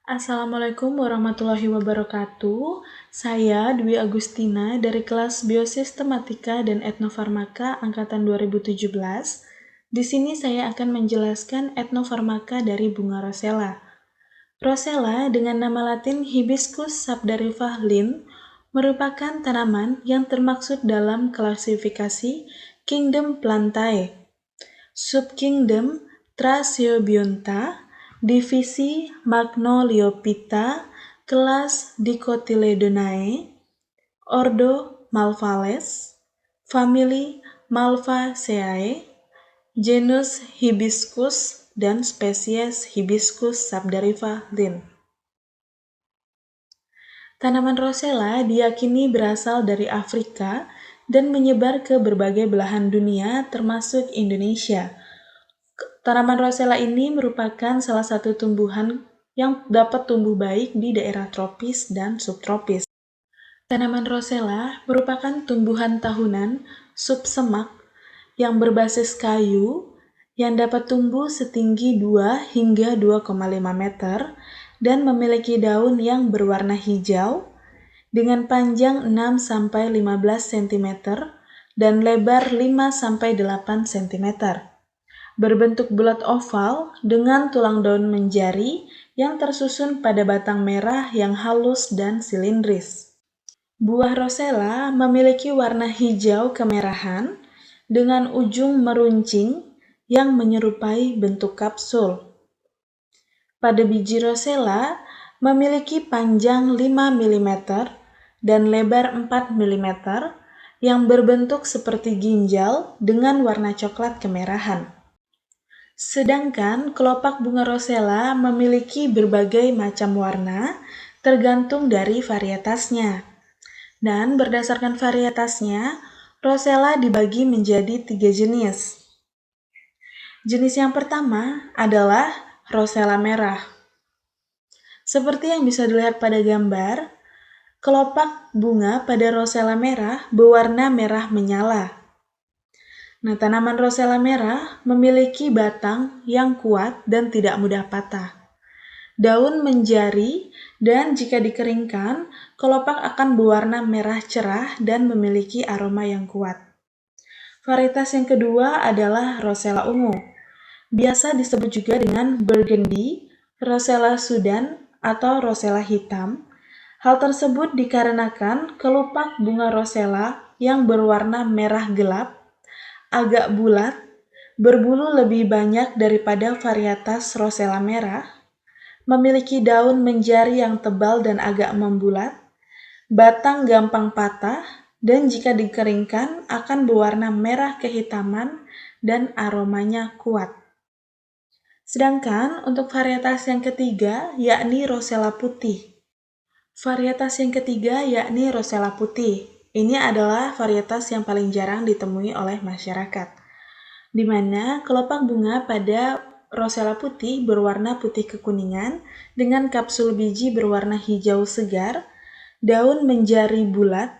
Assalamualaikum warahmatullahi wabarakatuh. Saya Dwi Agustina dari kelas Biosistematika dan Etnofarmaka angkatan 2017. Di sini saya akan menjelaskan etnofarmaka dari bunga rosella. Rosella dengan nama latin Hibiscus sabdarifah Linn merupakan tanaman yang termaksud dalam klasifikasi Kingdom Plantae, subkingdom Thrasyobionta, divisi Magnoliophyta, kelas Dicotyledonae, ordo Malvales, famili Malvaceae, genus Hibiscus, dan spesies Hibiscus sabdarifah Linn. Tanaman rosella diyakini berasal dari Afrika dan menyebar ke berbagai belahan dunia termasuk Indonesia. Tanaman rosella ini merupakan salah satu tumbuhan yang dapat tumbuh baik di daerah tropis dan subtropis. Tanaman rosella merupakan tumbuhan tahunan subsemak yang berbasis kayu yang dapat tumbuh setinggi 2 hingga 2,5 meter dan memiliki daun yang berwarna hijau dengan panjang 6-15 cm dan lebar 5-8 cm. Berbentuk bulat oval dengan tulang daun menjari yang tersusun pada batang merah yang halus dan silindris. Buah rosella memiliki warna hijau kemerahan dengan ujung meruncing yang menyerupai bentuk kapsul. Pada biji rosella memiliki panjang 5 mm dan lebar 4 mm yang berbentuk seperti ginjal dengan warna coklat kemerahan. Sedangkan kelopak bunga rosella memiliki berbagai macam warna tergantung dari varietasnya. Dan berdasarkan varietasnya, rosella dibagi menjadi 3 jenis. Jenis yang pertama adalah rosella merah. Seperti yang bisa dilihat pada gambar, kelopak bunga pada rosella merah berwarna merah menyala. Nah, tanaman rosella merah memiliki batang yang kuat dan tidak mudah patah. Daun menjari dan jika dikeringkan, kelopak akan berwarna merah cerah dan memiliki aroma yang kuat. Varietas yang kedua adalah rosella ungu. Biasa disebut juga dengan burgundy, rosella Sudan, atau rosella hitam. Hal tersebut dikarenakan kelopak bunga rosella yang berwarna merah gelap agak bulat, berbulu lebih banyak daripada varietas rosella merah, memiliki daun menjari yang tebal dan agak membulat, batang gampang patah, dan jika dikeringkan akan berwarna merah kehitaman dan aromanya kuat. Sedangkan untuk varietas yang ketiga yakni rosella putih. Varietas yang ketiga yakni rosella putih. Ini adalah varietas yang paling jarang ditemui oleh masyarakat, di mana kelopak bunga pada rosella putih berwarna putih kekuningan dengan kapsul biji berwarna hijau segar, daun menjari bulat,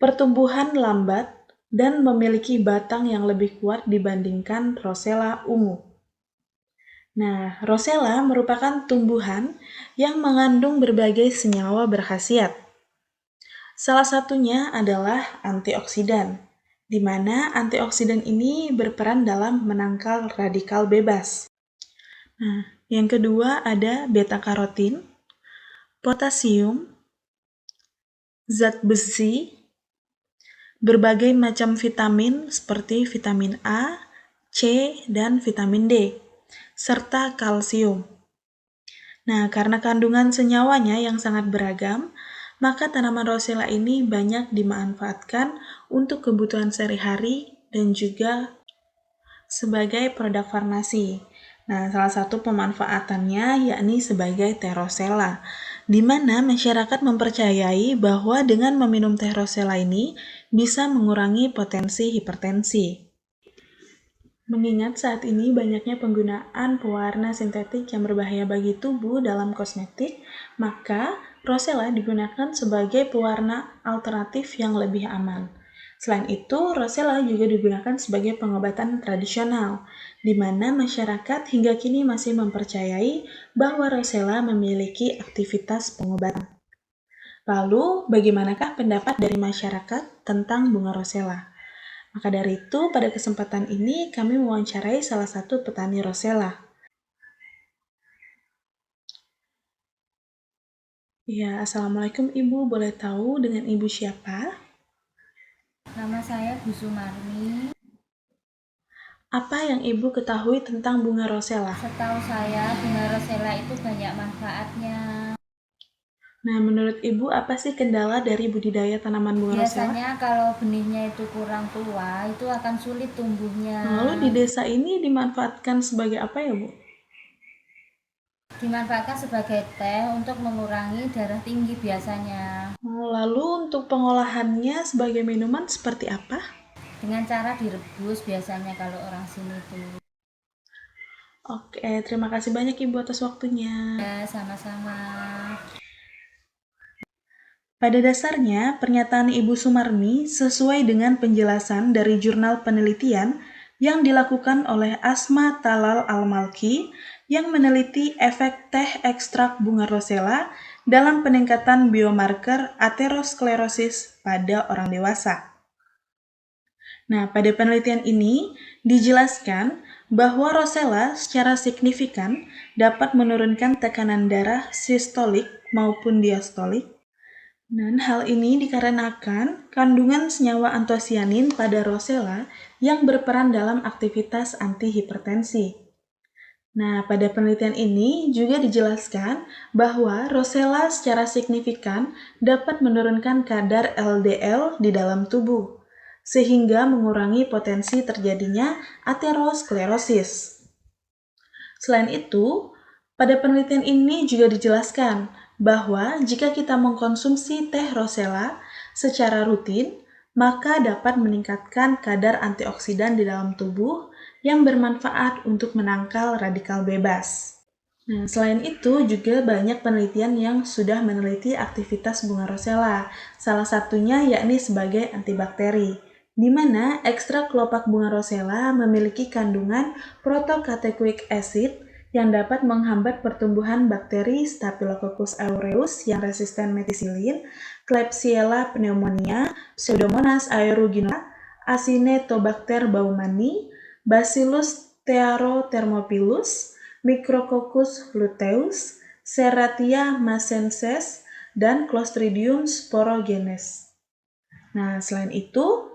pertumbuhan lambat, dan memiliki batang yang lebih kuat dibandingkan rosella ungu. Nah, rosella merupakan tumbuhan yang mengandung berbagai senyawa berkhasiat. Salah satunya adalah antioksidan, di mana antioksidan ini berperan dalam menangkal radikal bebas. Nah, yang kedua ada beta-karotin, potasium, zat besi, berbagai macam vitamin seperti vitamin A, C, dan vitamin D, serta kalsium. Nah, karena kandungan senyawanya yang sangat beragam, maka tanaman rosella ini banyak dimanfaatkan untuk kebutuhan sehari-hari dan juga sebagai produk farmasi. Nah, salah satu pemanfaatannya yakni sebagai teh rosella, di mana masyarakat mempercayai bahwa dengan meminum teh rosella ini bisa mengurangi potensi hipertensi. Mengingat saat ini banyaknya penggunaan pewarna sintetik yang berbahaya bagi tubuh dalam kosmetik, maka rosella digunakan sebagai pewarna alternatif yang lebih aman. Selain itu, rosella juga digunakan sebagai pengobatan tradisional, di mana masyarakat hingga kini masih mempercayai bahwa rosella memiliki aktivitas pengobatan. Lalu, bagaimanakah pendapat dari masyarakat tentang bunga rosella? Maka dari itu, pada kesempatan ini kami mewawancarai salah satu petani rosella. Ya, Assalamualaikum Ibu. Boleh tahu dengan Ibu siapa? Nama saya Bu Sumarni. Apa yang Ibu ketahui tentang bunga rosella? Setahu saya, bunga rosella itu banyak manfaatnya. Nah, menurut Ibu apa sih kendala dari budidaya tanaman bunga rosella? Biasanya kalau benihnya itu kurang tua, itu akan sulit tumbuhnya. Lalu di desa ini dimanfaatkan sebagai apa ya, Bu? Dimanfaatkan sebagai teh untuk mengurangi darah tinggi biasanya. Lalu untuk pengolahannya sebagai minuman seperti apa? Dengan cara direbus biasanya kalau orang sini tuh. Oke, terima kasih banyak Ibu atas waktunya. Ya, sama-sama. Pada dasarnya, pernyataan Ibu Sumarni sesuai dengan penjelasan dari jurnal penelitian yang dilakukan oleh Asma Talal Al-Malki yang meneliti efek teh ekstrak bunga rosella dalam peningkatan biomarker aterosklerosis pada orang dewasa. Nah, pada penelitian ini dijelaskan bahwa rosella secara signifikan dapat menurunkan tekanan darah sistolik maupun diastolik. Dan hal ini dikarenakan kandungan senyawa antosianin pada rosella yang berperan dalam aktivitas antihipertensi. Nah, pada penelitian ini juga dijelaskan bahwa rosella secara signifikan dapat menurunkan kadar LDL di dalam tubuh, sehingga mengurangi potensi terjadinya aterosklerosis. Selain itu, pada penelitian ini juga dijelaskan bahwa jika kita mengkonsumsi teh rosella secara rutin, maka dapat meningkatkan kadar antioksidan di dalam tubuh yang bermanfaat untuk menangkal radikal bebas. Nah, selain itu juga banyak penelitian yang sudah meneliti aktivitas bunga rosella, salah satunya yakni sebagai antibakteri, di mana ekstrak kelopak bunga rosella memiliki kandungan protocatechoic acid yang dapat menghambat pertumbuhan bakteri Staphylococcus aureus yang resisten metisilin, Klebsiella pneumonia, Pseudomonas aeruginosa, Acinetobacter baumannii, Bacillus stearothermophilus, Micrococcus luteus, Serratia massenses, dan Clostridium sporogenes. Nah, selain itu,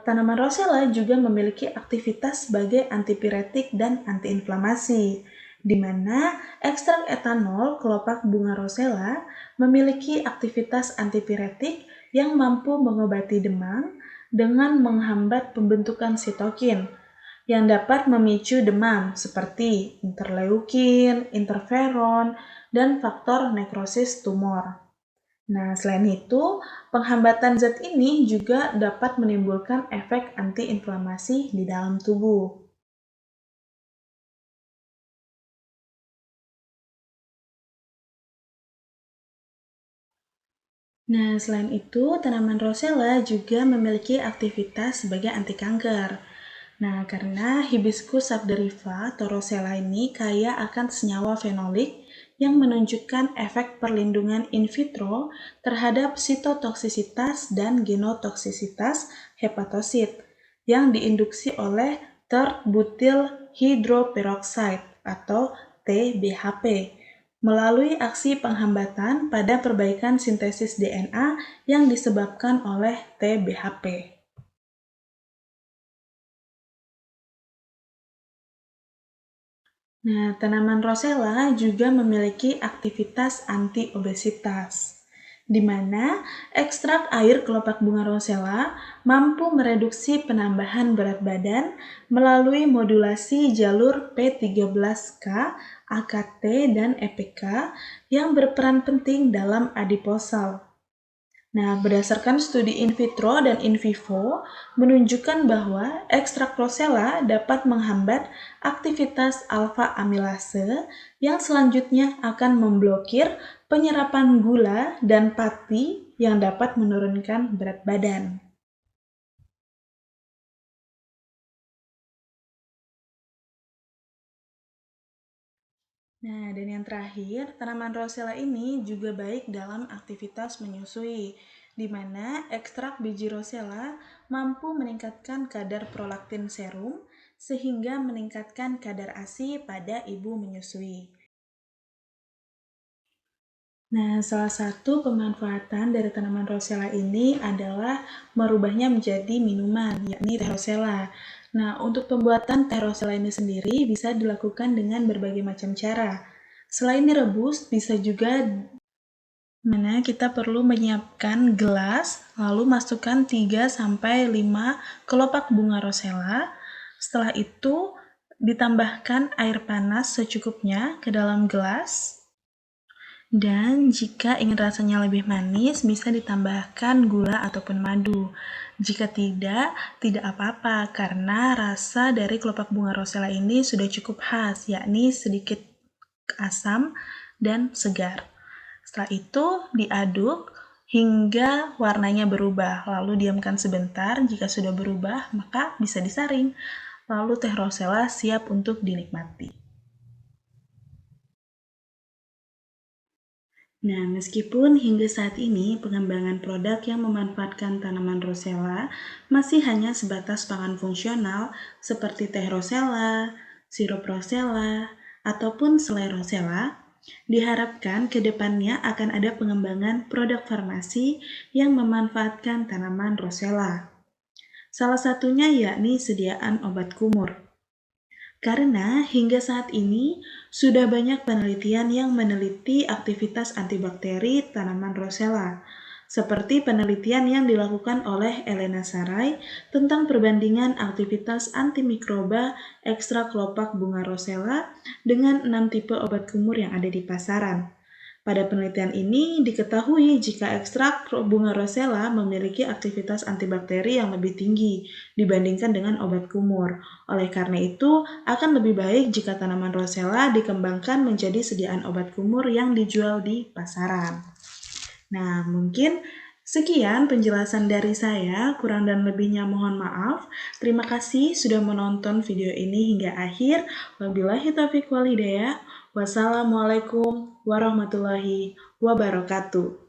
tanaman rosella juga memiliki aktivitas sebagai antipiretik dan antiinflamasi, di mana ekstrak etanol kelopak bunga rosella memiliki aktivitas antipiretik yang mampu mengobati demam dengan menghambat pembentukan sitokin yang dapat memicu demam seperti interleukin, interferon, dan faktor nekrosis tumor. Nah, selain itu, penghambatan zat ini juga dapat menimbulkan efek antiinflamasi di dalam tubuh. Nah, selain itu, tanaman rosella juga memiliki aktivitas sebagai anti kanker. Nah, karena Hibiscus sabdarifa atau rosella ini kaya akan senyawa fenolik yang menunjukkan efek perlindungan in vitro terhadap sitotoksisitas dan genotoksisitas hepatosit yang diinduksi oleh third butyl hydroperoxide atau TBHP melalui aksi penghambatan pada perbaikan sintesis DNA yang disebabkan oleh TBHP. Nah, tanaman rosella juga memiliki aktivitas anti-obesitas, di mana ekstrak air kelopak bunga rosella mampu mereduksi penambahan berat badan melalui modulasi jalur P13K, AKT, dan EPK yang berperan penting dalam adiposal. Nah, berdasarkan studi in vitro dan in vivo menunjukkan bahwa ekstrak rosella dapat menghambat aktivitas alfa amilase yang selanjutnya akan memblokir penyerapan gula dan pati yang dapat menurunkan berat badan. Nah, dan yang terakhir, tanaman rosella ini juga baik dalam aktivitas menyusui, di mana ekstrak biji rosella mampu meningkatkan kadar prolaktin serum sehingga meningkatkan kadar ASI pada ibu menyusui. Nah, salah satu pemanfaatan dari tanaman rosella ini adalah merubahnya menjadi minuman, yakni teh rosella. Nah, untuk pembuatan teh rosella ini sendiri bisa dilakukan dengan berbagai macam cara. Selain direbus, bisa juga mana kita perlu menyiapkan gelas, lalu masukkan 3-5 kelopak bunga rosella. Setelah itu, ditambahkan air panas secukupnya ke dalam gelas. Dan jika ingin rasanya lebih manis, bisa ditambahkan gula ataupun madu. Jika tidak apa-apa, karena rasa dari kelopak bunga rosella ini sudah cukup khas, yakni sedikit asam dan segar. Setelah itu, diaduk hingga warnanya berubah, lalu diamkan sebentar. Jika sudah berubah, maka bisa disaring. Lalu teh rosella siap untuk dinikmati. Nah, meskipun hingga saat ini pengembangan produk yang memanfaatkan tanaman rosella masih hanya sebatas pangan fungsional seperti teh rosella, sirup rosella, ataupun selai rosella, diharapkan ke depannya akan ada pengembangan produk farmasi yang memanfaatkan tanaman rosella. Salah satunya yakni sediaan obat kumur. Karena hingga saat ini sudah banyak penelitian yang meneliti aktivitas antibakteri tanaman rosella, seperti penelitian yang dilakukan oleh Elena Sarai tentang perbandingan aktivitas antimikroba ekstrak kelopak bunga rosella dengan 6 tipe obat kumur yang ada di pasaran. Pada penelitian ini diketahui jika ekstrak bunga rosella memiliki aktivitas antibakteri yang lebih tinggi dibandingkan dengan obat kumur. Oleh karena itu, akan lebih baik jika tanaman rosella dikembangkan menjadi sediaan obat kumur yang dijual di pasaran. Nah, mungkin sekian penjelasan dari saya, kurang dan lebihnya mohon maaf. Terima kasih sudah menonton video ini hingga akhir. Wabillahi taufiq wal hidayah. Wassalamualaikum warahmatullahi wabarakatuh.